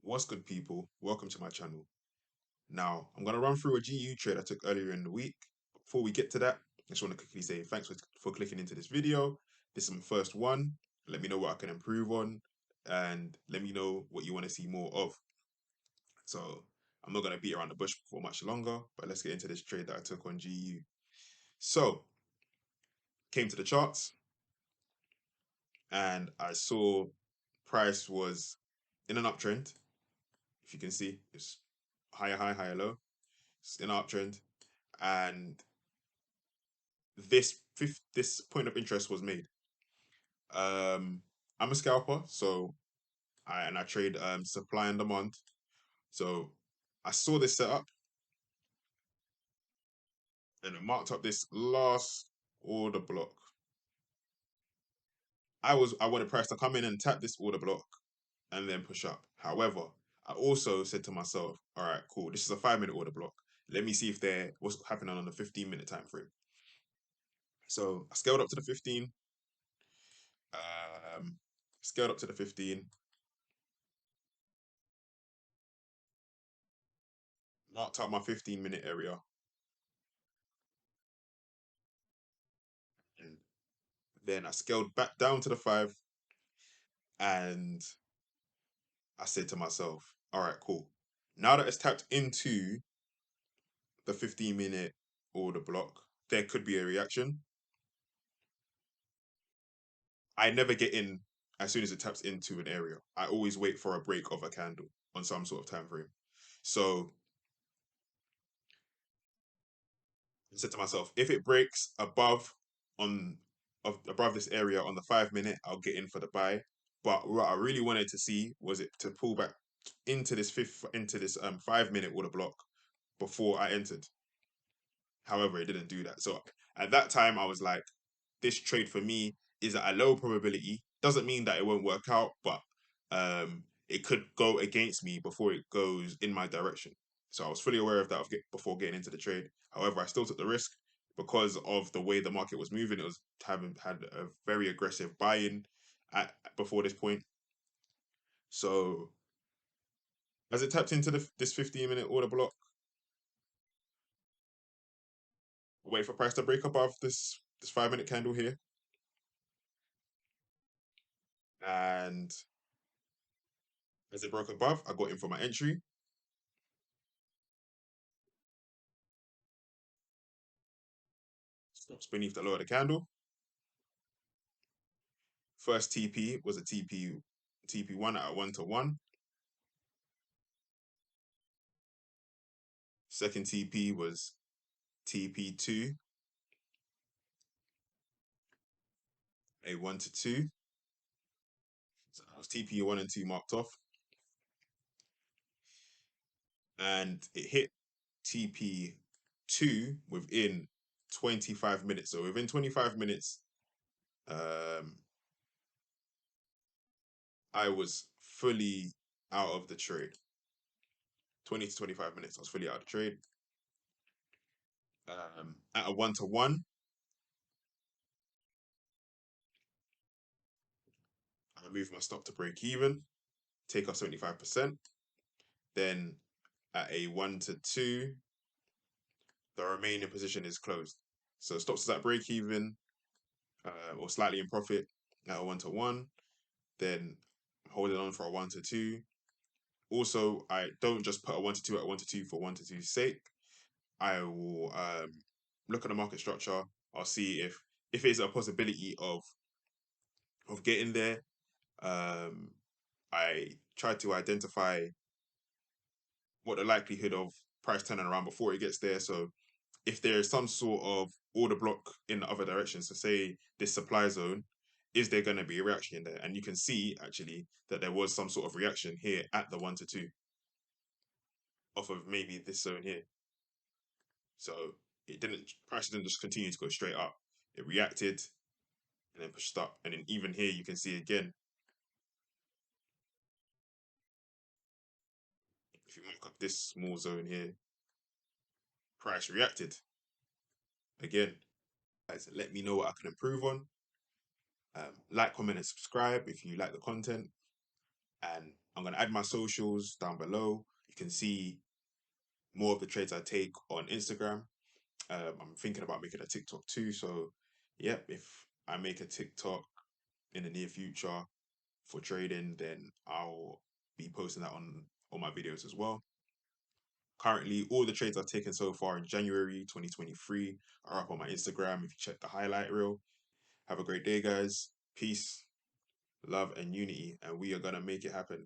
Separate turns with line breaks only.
What's good, people? Welcome to my channel. Now, I'm going to run through a GU trade I took earlier in the week. Before we get to that, I just want to quickly say thanks for clicking into this video. This is my first one. Let me know what I can improve on and let me know what you want to see more of. So, I'm not going to beat around the bush for much longer, but let's get into this trade that I took on GU. So, came to the charts and I saw price was in an uptrend. If you can see, it's higher high, higher low. It's in an uptrend. And this point of interest was made. I'm a scalper, so I trade supply and demand. So I saw this setup and I marked up this last order block. I wanted price to come in and tap this order block and then push up. However, I also said to myself, all right, cool, this is a 5-minute order block. Let me see if what's happening on the 15-minute time frame. So I scaled up to the 15. Um, scaled up to the 15. Marked out my 15-minute area. And then I scaled back down to the 5 and I said to myself, all right, cool. Now that it's tapped into the 15-minute order block, there could be a reaction. I never get in as soon as it taps into an area. I always wait for a break of a candle on some sort of time frame. So I said to myself, if it breaks above this area on the 5-minute, I'll get in for the buy. But what I really wanted to see was it to pull back into this 5-minute order block before I entered. However, it didn't do that. So at that time, I was like, this trade for me is at a low probability. Doesn't mean that it won't work out, but it could go against me before it goes in my direction. So I was fully aware of that before getting into the trade. However, I still took the risk because of the way the market was moving. It was having had a very aggressive buy-in before this point. So as it tapped into this 15-minute order block, wait for price to break above this 5-minute candle here. And as it broke above, I got in for my entry. Stops beneath the low of the candle. First TP was a TP1 at a 1-to-1. Second TP was TP2, a 1-to-2. So that was TP1 and 2 marked off. And it hit TP2 within 25 minutes. So within 25 minutes, I was fully out of the trade. 20 to 25 minutes, I was fully out of the trade. At a 1-to-1, I moved my stop to break even, take off 75%. Then at a 1-to-2, the remaining position is closed. So stops us at break even or slightly in profit at a 1-to-1. Then holding on for a 1-to-2. Also, I don't just put a 1-to-2 at a 1-to-2 for 1-to-2's sake. I will look at the market structure. I'll see if it's a possibility of getting there. I try to identify what the likelihood of price turning around before it gets there. So if there is some sort of order block in the other direction, so say this supply zone, is there going to be a reaction in there? And you can see actually that there was some sort of reaction here at the 1-to-2 off of maybe this zone here. So price didn't just continue to go straight up. It reacted and then pushed up. And then even here, you can see again, if you mark up this small zone here, price reacted again. Guys, let me know what I can improve on. Like, comment, and subscribe if you like the content. And I'm gonna add my socials down below. You can see more of the trades I take on Instagram. I'm thinking about making a TikTok too. So, yep, if I make a TikTok in the near future for trading, then I'll be posting that on all my videos as well. Currently, all the trades I've taken so far in January 2023 are up on my Instagram. If you check the highlight reel, have a great day, guys. Peace, love, and unity, and we are gonna make it happen.